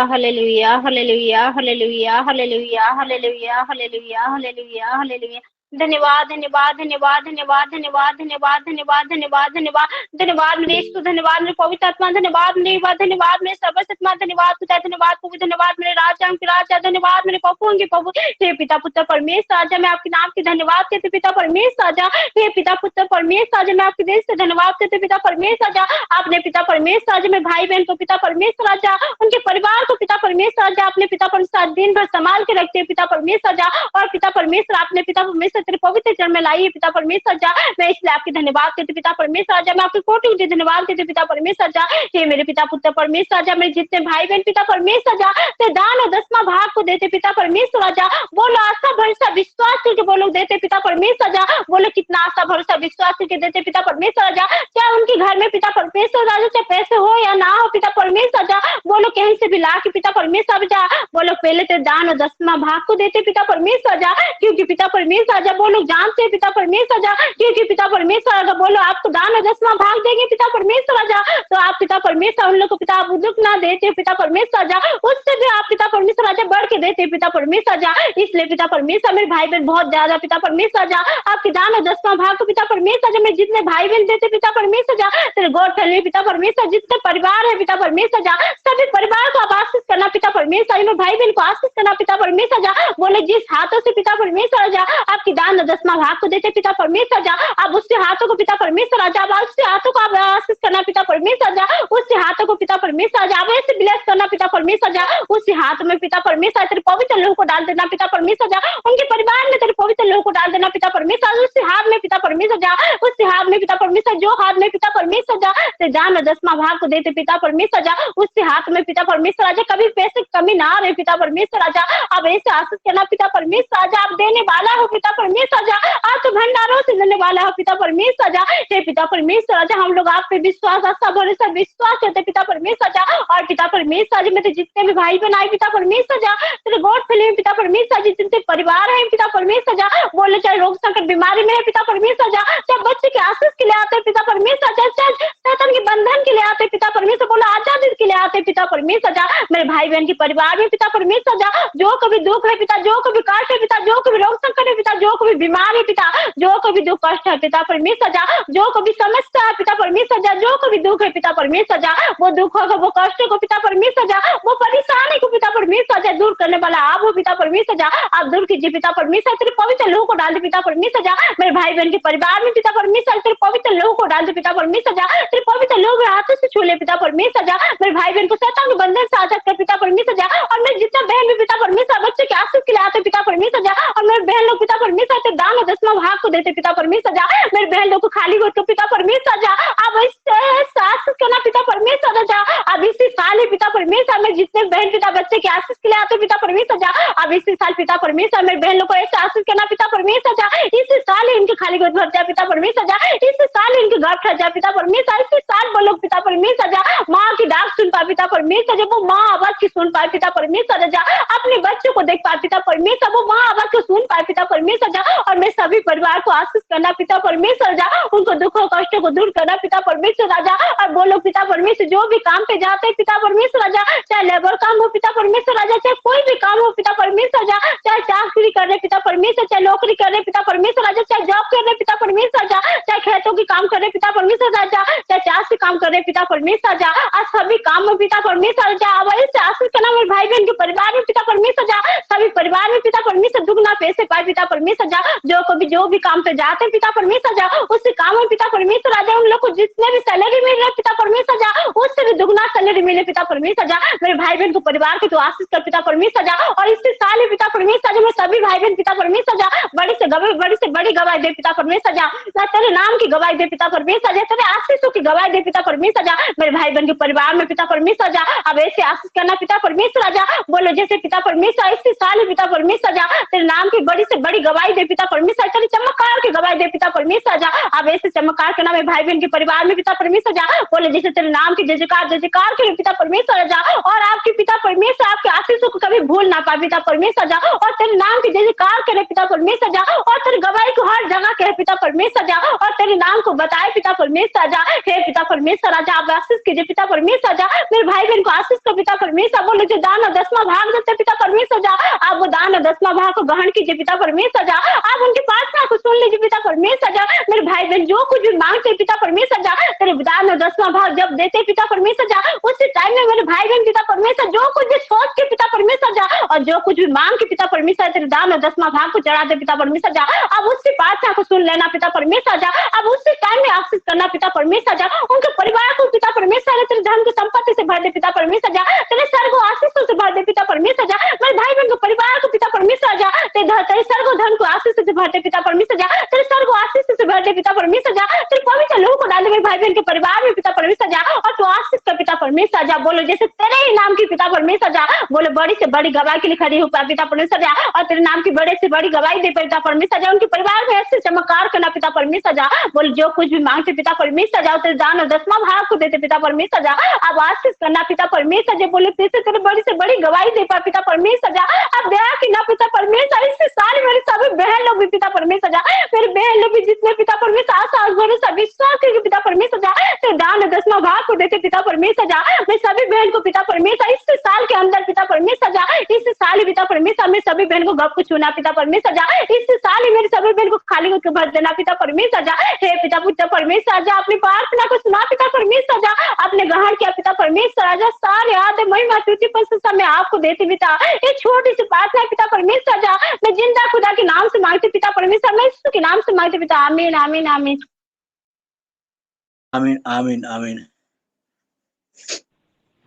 Hallelujah, hallelujah, hallelujah, hallelujah, hallelujah, hallelujah, hallelujah, hallelujah. धन्यवाद, धन्यवाद, धन्यवाद, धन्यवाद, धन्यवाद, धन्यवाद, धन्यवाद, धन्यवाद, धन्यवाद, धन्यवाद मेरे यीशु, धन्यवाद मेरे पवित्र आत्मा, धन्यवाद धन्यवाद मेरे सर्वस्व आत्मा, धन्यवाद पिता, धन्यवाद प्रभु, धन्यवाद मेरे राजा के राजा, धन्यवाद मेरे प्रभु के प्रभु। हे पिता पुत्र परमेश्वर राजा, मैं आपके नाम की धन्यवाद कहते पिता परमेश्वर राजा। हे पिता पुत्र परमेश्वर राजा, मैं आपके देश से धन्यवाद कहते पिता परमेश्वर राजा। आपने पिता परमेश्वर राजा में भाई बहन को पिता परमेश्वर राजा, उनके परिवार को पिता परमेश्वर राजा, अपने पिता परमेश्वर दिन भर संभाल के रखते पिता परमेश्वर राजा। और पिता परमेश्वर आपने पिता परमेश्वर तेरे पवित्र चरण में लाई है पिता परमेश्वर राजा। मैं इसलिए आपकी धन्यवाद कहते पिता परमेश्वर राजा, मैं आपके कोटि कोटि धन्यवाद कहते पिता परमेश्वर राजा। हे मेरे पिता पुत्र परमेश्वर राजा, मेरे जितने भाई बहन पिता परमेश्वर राजा ते दान और 10वां भाग को देते पिता परमेश्वर राजा। वो लोग आस्था भरोसा विश्वास करके वो लोग देते पिता परमेश्वर राजा। वो लोग कितना आस्था भरोसा विश्वास करके देते पिता परमेश्वर राजा। चाहे उनके घर में पिता परमेश्वर राजा, चाहे पैसे हो या ना हो पिता परमेश्वर राजा, वो लोग कहीं से भी ला के पिता परमेश्वर राजा वो लोग पहले तेरे दान और 10वां भाग को देते पिता परमेश्वर राजा। क्योंकि पिता परमेश्वर राजा वो लोग जानते हैं पिता परमेश्वर राजा, क्योंकि पिता परमेश्वर राजा बोलो आपको दान और 10वां भाग देंगे पिता परमेश्वर राजा, तो आप पिता परमेश्वर उन लोग को पिता आप दुख ना देते पिता परमेश्वर राजा, उससे भी आप पिता परमेश्वर राजा बढ़ के देते पिता परमेश्वर राजा। इसलिए पिता परमेश्वर मेरे भाई बहन बहुत ज्यादा पिता परमेश्वर राजा आपके दान और 10वां भाग को पिता परमेश्वर राजा, मैं जितने भाई बहन देते पिता परमेश्वर राजा तेरे गौर फैले पिता परमेश्वर, जितने परिवार है पिता परमेश्वर राजा सभी परिवार को आप आशीष करना पिता परमेश्वर, में भाई बहन को आशीष करना पिता परमेश्वर राजा। बोले जिस हाथों से पिता परमेश्वर राजा आपकी दान और 10वां भाग को देते पिता परमेश्वर राजा, आप उससे हाथों को पिता परमेश्वर राजा, आप उससे हाथों को आप आशीष करना पिता परमेश्वर राजा, उससे हाथों को पिता परमेश्वर राजा आप ऐसे ब्लेस करना पिता परमेश्वर राजा, उससे हाथ में पिता परमेश्वर तेरे पवित्र लोगों को डाल देना पिता परमेश्वर राजा, उनके परिवार में तेरे पवित्र लोगों को डाल देना पिता परमेश्वर, उससे हाथ में पिता परमेश्वर राजा, उससे हाथ में पिता परमेश्वर जो हाथ में पिता परमेश्वर राजा तेरे दान और 10वां भाग को देते पिता परमेश्वर राजा, उससे हाथ में पिता परमेश्वर राजा कभी पैसे कमी ना रहे पिता परमेश्वर राजा, अब ऐसे आशीष करना पिता परमेश्वर राजा, आप देने वाला हो पिता परमेश्वर राजा, आप तो भंडारों से देने वाला हो पिता परमेश्वर राजा। हे पिता परमेश्वर राजा हम लोग आप पे विश्वास आस्था भरोसा विश्वास करते पिता परमेश्वर राजा, और पिता परमेश्वर राजा मेरे जितने भी भाई बहन आए पिता परमेश्वर राजा तेरे गॉड फैले पिता परमेश्वर जी, जिनके परिवार है पिता परमेश्वर राजा, बोले चाहे रोग संकट बीमारी में है पिता परमेश्वर राजा, चाहे बच्चे के आशीष के लिए आते पिता परमेश्वर राजा, चाहे शैतान के बंधन के लिए आते पिता परमेश्वर, बोला आजादी के लिए आते पिता परमेश्वर राजा, मेरे भाई बहन के परिवार में पिता परमेश्वर राजा जो कभी दुख है पिता, जो कभी कष्ट है पिता, जो कभी रोग संकट है पिता, जो कभी बीमार है पिता, जो कभी दुख कष्ट है पिता परमेश्वर राजा, जो कभी समस्या है पिता परमेश्वर राजा, जो कभी दुख है पिता परमेश्वर राजा, वो दुख होगा वो कष्ट को पिता परमेश्वर राजा, वो परेशानी को पिता परमेश्वर राजा दूर करने वाला आप हो पिता परमेश्वर राजा, आप दूर कीजिए पिता परमेश्वर, तेरे पवित्र लोगों को डाल दे पिता परमेश्वर राजा, मेरे भाई बहन के परिवार में पिता परमेश्वर तेरे पवित्र लोगों को डाल दे पिता परमेश्वर राजा, तेरे पवित्र लोग हाथों से छू ले पिता परमेश्वर राजा, मेरे भाई बहन को शैतान के बंधन से आजाद कर पिता परमेश्वर राजा, और मेरे जितना बहन भी पिता परमेश्वर बच्चे के आशीष के लिए आते पिता परमेश्वर राजा, और मेरे बहन लोग पिता परमेश्वर तेरे दान और 10वां भाग को देते पिता परमेश्वर राजा, मेरे बहन लोग को खाली गोद को पिता परमेश्वर राजा अब इससे आशीष करना पिता परमेश्वर राजा, अब इसी साल ही पिता परमेश्वर में जितने बहन पिता बच्चे के आशीष के लिए आते पिता परमेश्वर राजा, अब इसी साल पिता परमेश्वर मेरे बहन लोग को ऐसे आशीष करना पिता परमेश्वर राजा, इसी साल ही इनके खाली गोद भर जाए पिता परमेश्वर राजा, इसी साल ही इनके घर खा जाए पिता परमेश्वर, इसी साल वो लोग पिता परमेश्वर राजा माँ की डाक सुन पाए पिता परमेश्वर, जब वो माँ आवाज की सुन पाए पिता परमेश्वर राजा, अपने बच्चों को देख पाए पिता परमेश्वर, वो माँ आवाज को सुन पाए पिता परमेश्वर राजा, और मैं सभी परिवार को आशीष करना पिता परमेश्वर राजा, उनको दुखों कष्टों को दूर करना पिता परमेश्वर राजा, और बोलो पिता परमेश्वर जो भी काम पे जाते हैं पिता परमेश्वर राजा, चाहे लेबर काम हो पिता परमेश्वर राजा, चाहे कोई भी काम हो पिता परमेश्वर राजा, चाहे चाकरी कर रहे पिता परमेश्वर, चाहे नौकरी कर रहे पिता परमेश्वर राजा, चाहे जॉब कर रहे पिता परमेश्वर राजा, चाहे खेतों की काम कर रहे पिता परमेश्वर राजा, चाहे चाष के काम कर रहे पिता परमेश्वर राजा, आज सभी काम में पिता परमेश्वर राजा अब इससे आशीष करना मेरे भाई बहन के परिवार में पिता परमेश्वर राजा, सभी परिवार में पिता परमेश्वर दुगना पैसे पाए पिता परमेश्वर राजा, जो भी काम पे जाते हैं पिता परमेश्वर राजा उससे काम में पिता परमेश्वर राजा उन लोग को जितने भी सैलरी मिल रहे पिता परमेश्वर राजा उससे भी दुगना सैलरी मिले पिता परमेश्वर राजा, मेरे भाई बहन को परिवार के तो आशीष कर पिता परमेश्वर राजा, और इससे साल ही पिता परमेश्वर राजा मैं सभी भाई बहन पिता परमेश्वर राजा बड़ी से बड़ी गवाही दे पिता परमेश्वर राजा, तेरे नाम की गवाही दे पिता परमेश्वर राजा, तेरे आशीषों की गवाही दे पिता परमेश्वर राजा, मेरे भाई बहन के परिवार में पिता परमेश्वर राजा अब ऐसे आशीष करना पिता परमेश्वर परमेश्वर जा। बोलो जैसे पिता परमेश्वर इसी साल पिता परमेश्वर जा तेरे नाम की बड़ी से बड़ी गवाही दे पिता परमेश्वर, तेरी चमत्कार की गवाही दे पिता परमेश्वर जा। अब ऐसे चमत्कार के नाम है भाई बहन के परिवार में पिता परमेश्वर जा। बोले जैसे तेरे नाम की जय जयकार के लिए पिता परमेश्वर जा, और आपके पिता परमेश्वर आपके आशीषों को कभी भूल ना पाए पिता परमेश्वर जा, और तेरे नाम की जय जयकार करे पिता परमेश्वर जा, और तेरी गवाही को हर जगह कहे पिता परमेश्वर जा, और तेरे नाम को बताए पिता परमेश्वर जा। हे पिता परमेश्वर राजा आप आशीष कीजिए पिता परमेश्वर जा, मेरे भाई बहन को आशीष को पिता परमेश्वर। बोले जो दान और 10वां भाग देते पिता परमेश्वर जा, आप वो दान और 10वां भाग को ग्रहण कीजिए पिता परमेश्वर जा। आप उनकी प्रार्थना को सुन लीजिए पिता परमेश्वर जा। मेरे भाई बहन जो कुछ भी मांगते पिता परमेश्वर जा, तेरे दान और 10वां भाग जब देते पिता परमेश्वर जा, उसी टाइम में मेरे भाई बहन पिता परमेश्वर जो कुछ भी सोच के पिता परमेश्वर जा, और जो कुछ भी मांग के पिता परमेश्वर तेरे दान और 10वां भाग को चढ़ा दे पिता परमेश्वर जा। अब उसकी प्रार्थना को सुन लेना पिता परमेश्वर जा, अब उसी टाइम में आशीष करना पिता परमेश्वर जा। उनके परिवार को पिता परमेश्वर तेरे धन की संपत्ति से भर दे पिता परमेश्वर जा, तेरे सर को आशीषों से भर दे पिता परमेश्वर जा। मेरे भाई बहन को परिवार को पिता परमेश्वर जा, तेरे सर को धन को आशीष से भर दे पिता परमेश्वर जा, तेरे सर को आशीष से भर दे पिता परमेश्वर जा। तेरे पवित्र लोगों को डाल दे मेरे भाई बहन के परिवार में पिता परमेश्वर जा, और तू आशीष का पिता परमेश्वर जा। बोलो जैसे तेरे ही नाम की पिता परमेश्वर जा, बोले बड़ी से बड़ी गवाही के लिए खड़ी हो पिता परमेश्वर जा, और तेरे नाम की बड़े से बड़ी गवाही दे पिता परमेश्वर जा। उनके परिवार में ऐसे चमत्कार करना पिता परमेश्वर जा। बोले जो कुछ भी मांगते पिता परमेश्वर जा, तेरे दान और 10वां भाग को देते पिता परमेश्वर जा। अब आशीष करना पिता परमेश्वर जा। बोले फिर से तेरे बड़ी से बड़ी गवाही दे पा पिता परमेश्वर जा। अब दया की ना पिता परमेश्वर इस साल मेरे सभी बहन लोग भी पिता परमेश्वर जा, मेरे बहन लोग भी जितने पिता परमेश्वर आशा भरोसा विश्वास करके पिता परमेश्वर जा तेरे दान और 10वां भाग को देते पिता परमेश्वर जा। मैं सभी बहन को पिता परमेश्वर इस साल के अंदर पिता परमेश्वर जा, इस साल ही पिता परमेश्वर मैं सभी बहन को गप को छूना पिता परमेश्वर जा। इस साल ही मेरी सभी बहन को खाली होकर भर देना पिता परमेश्वर जा। हे पिता पुत्र परमेश्वर जा अपनी प्रार्थना को सुना पिता परमेश्वर जा, आपने ग्रहण किया पिता परमेश्वर राजा। सारे आदि महिमा स्तुति प्रशंसा मैं आपको देती पिता। ये छोटी सी प्रार्थना पिता परमेश्वर जा, मैं जिंदा खुदा के नाम से मांगती पिता परमेश्वर, मैं यीशु के नाम से मांगती पिता। आमीन आमीन आमीन आमीन आमीन आमीन आमीन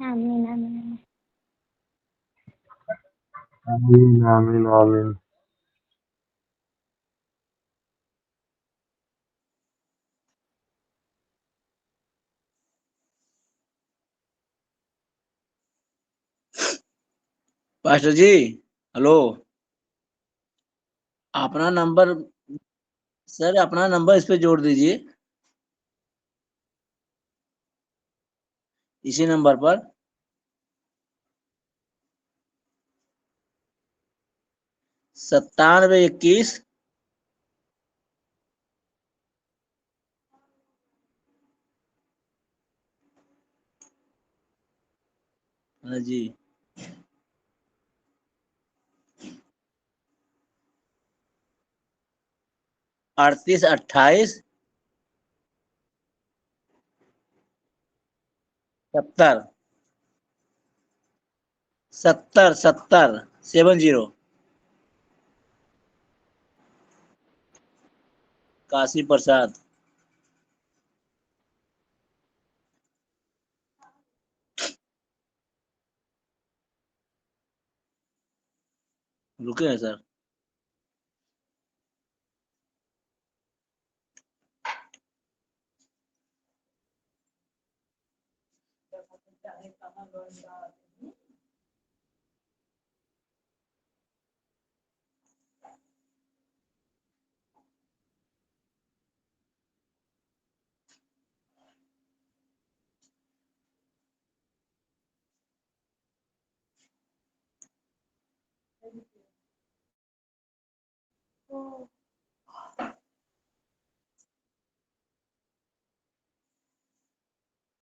आमीन आमीन आमीन आमीन। पास्टर जी हेलो, अपना नंबर सर अपना नंबर इस पे जोड़ दीजिए, इसी नंबर पर 9721 हाँ जी 3828 70 70 काशी प्रसाद। रुके हैं सर।